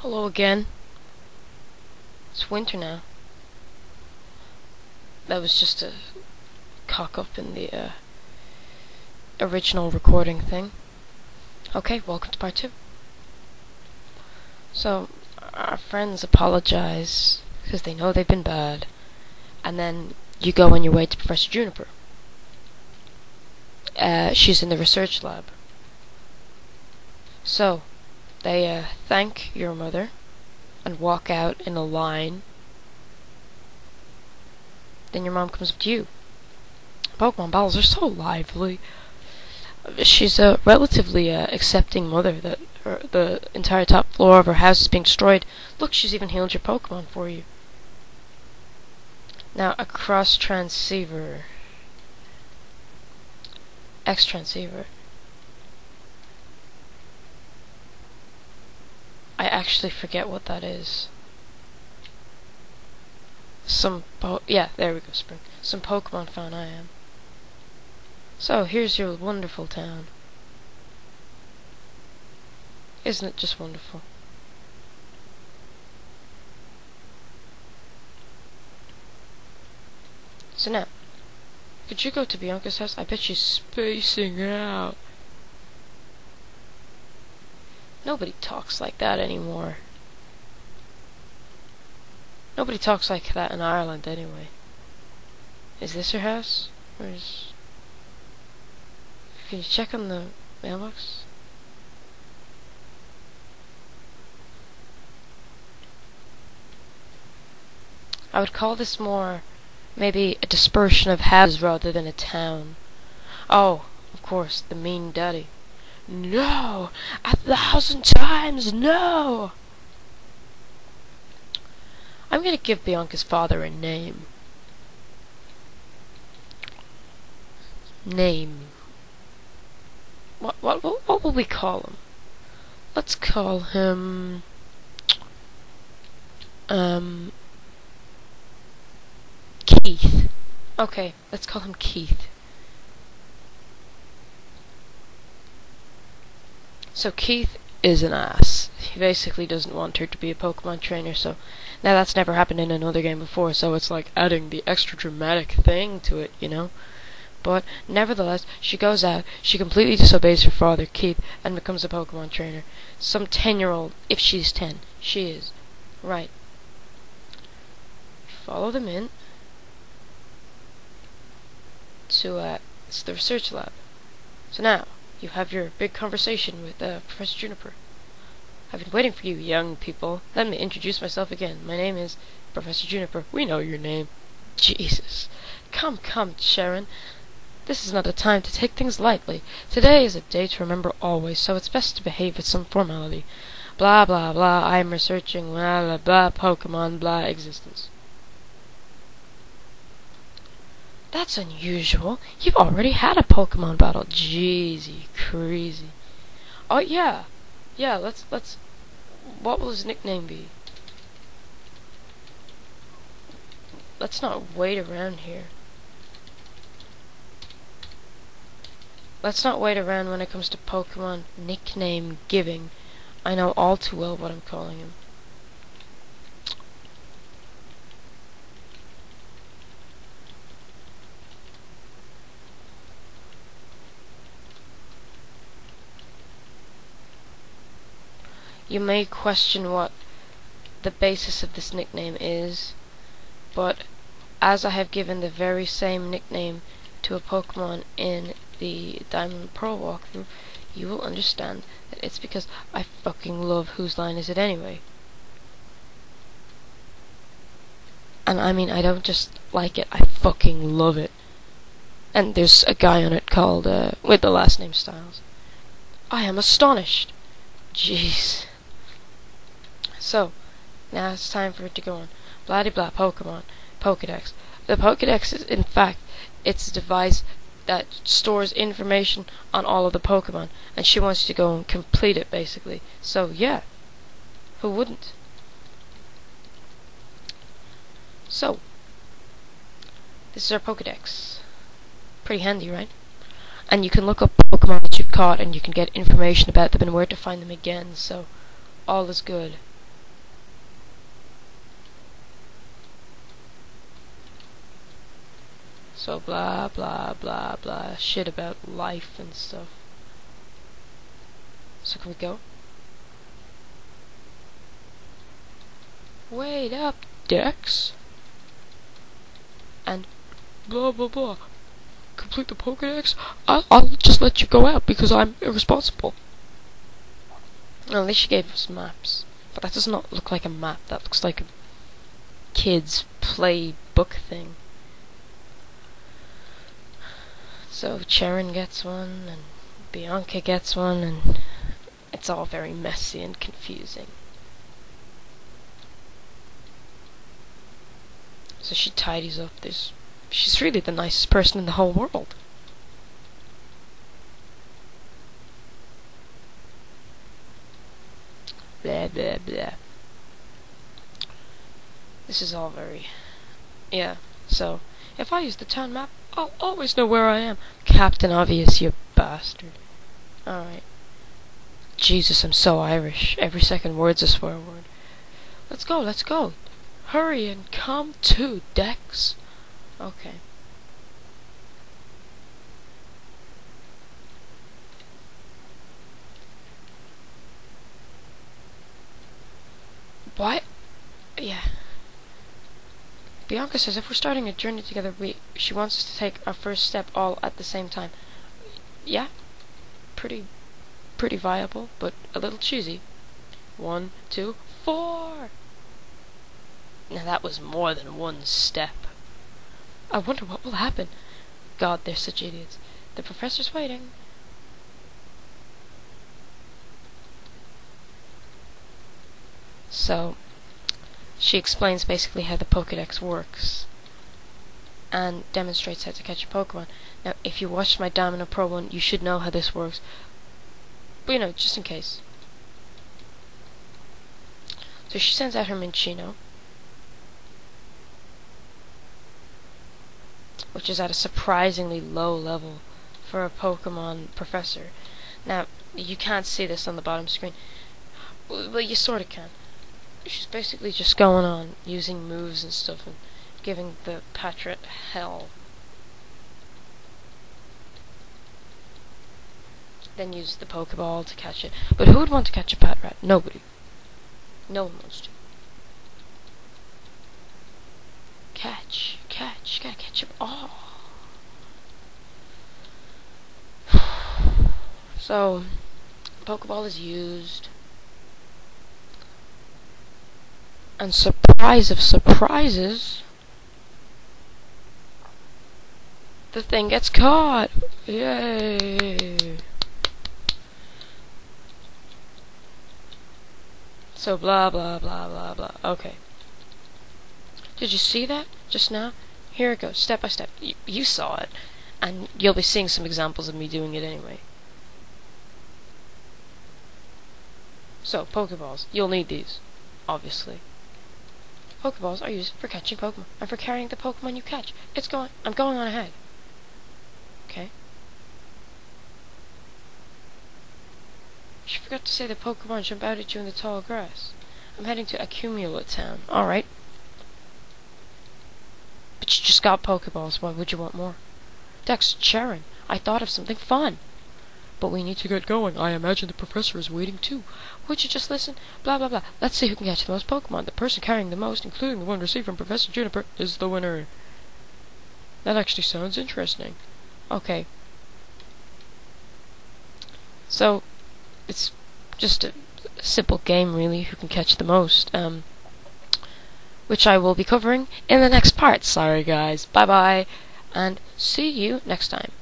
Hello again. It's winter now. That was just a cock up in the original recording thing. Okay, welcome to part 2. So, our friends apologize because they know they've been bad, and then you go on your way to Professor Juniper. She's in the research lab. So, they thank your mother and walk out in a line. Then your mom comes up to you. Pokemon battles are so lively. She's a relatively accepting mother that the entire top floor of her house is being destroyed. Look, she's even healed your Pokemon for you. Now, a cross transceiver. X transceiver. I actually forget what that is. Yeah, there we go, Spring. Some Pokemon found I am. So, here's your wonderful town. Isn't it just wonderful? So now, could you go to Bianca's house? I bet she's spacing out. Nobody talks like that anymore. Nobody talks like that in Ireland anyway. Is this her house? Or is... Can you check on the mailbox? I would call this more maybe a dispersion of houses rather than a town. Oh, of course, the mean daddy. No! 1,000 times no! I'm gonna give Bianca's father a name. What will we call him? Let's call him Keith. Okay, let's call him Keith. So Keith is an ass. He basically doesn't want her to be a Pokemon trainer, so now that's never happened in another game before, so it's like adding the extra dramatic thing to it, you know? But nevertheless, she goes out, she completely disobeys her father, Keith, and becomes a Pokemon trainer. Some 10-year-old, if she's 10. She is. Right. Follow them in to the research lab. So now, you have your big conversation with Professor Juniper. I've been waiting for you, young people. Let me introduce myself again. My name is Professor Juniper. We know your name. Jesus. Come, Sharon. This is not a time to take things lightly. Today is a day to remember always, so it's best to behave with some formality. Blah, blah, blah, I am researching, blah, blah, blah, Pokemon, blah, existence. That's unusual. You've already had a Pokemon battle. Jeezy, crazy. Oh, yeah. Yeah, let's... What will his nickname be? Let's not wait around here. Let's not wait around when it comes to Pokemon nickname giving. I know all too well what I'm calling him. You may question what the basis of this nickname is, but as I have given the very same nickname to a Pokemon in the Diamond and Pearl walkthrough, you will understand that it's because I fucking love Whose Line Is It Anyway. And I mean, I don't just like it, I fucking love it. And there's a guy on it called, with the last name Styles. I am astonished. Jeez. So, now it's time for it to go on. Blah-de-blah, Pokemon. Pokedex. The Pokedex is, in fact, it's a device that stores information on all of the Pokemon, and she wants you to go and complete it, basically. So, yeah. Who wouldn't? So, this is our Pokedex. Pretty handy, right? And you can look up Pokemon that you've caught, and you can get information about them and where to find them again, so all is good. So blah blah blah blah shit about life and stuff. So can we go? Wait up, Dex. And blah blah blah. Complete the Pokédex. I'll just let you go out because I'm irresponsible. Well, at least she gave us maps. But that does not look like a map. That looks like a kid's play book thing. So Charon gets one, and Bianca gets one, and it's all very messy and confusing. So she tidies up this. She's really the nicest person in the whole world. Blah blah blah. This is all very... Yeah, so if I use the town map, I'll always know where I am. Captain Obvious, you bastard. Alright. Jesus, I'm so Irish. Every second word's a swear word. Let's go, let's go. Hurry and come to, Dex. Okay. What? Yeah. Bianca says if we're starting a journey together, she wants us to take our first step all at the same time. Yeah. Pretty viable, but a little cheesy. 1, 2, 4! Now that was more than one step. I wonder what will happen. God, they're such idiots. The professor's waiting. So, she explains basically how the Pokédex works and demonstrates how to catch a Pokemon. Now, if you watched my Domino Pro one, you should know how this works. But, you know, just in case. So she sends out her Minccino, which is at a surprisingly low level for a Pokemon professor. Now, you can't see this on the bottom screen. Well, you sort of can. She's basically just going on using moves and stuff and giving the Patrat hell. Then use the Pokeball to catch it. But who would want to catch a Patrat? Nobody. No one wants to. Catch. Gotta catch them all. So, Pokeball is used. And surprise of surprises, the thing gets caught. Yay! So blah blah blah blah blah. Okay. Did you see that just now? Here it goes, step by step. You saw it, and you'll be seeing some examples of me doing it anyway. So, Pokeballs. You'll need these, obviously. Pokeballs are used for catching Pokemon, and for carrying the Pokemon you catch. I'm going on ahead. Okay. She forgot to say the Pokemon jump out at you in the tall grass. I'm heading to Accumula Town. Alright. But you just got Pokeballs, why would you want more? Dex, Charon, I thought of something fun. But we need to get going. I imagine the professor is waiting too. Would you just listen? Blah blah blah. Let's see who can catch the most Pokemon. The person carrying the most, including the one received from Professor Juniper, is the winner. That actually sounds interesting. Okay. So, it's just a simple game really, who can catch the most. Which I will be covering in the next part. Sorry guys. Bye bye. And see you next time.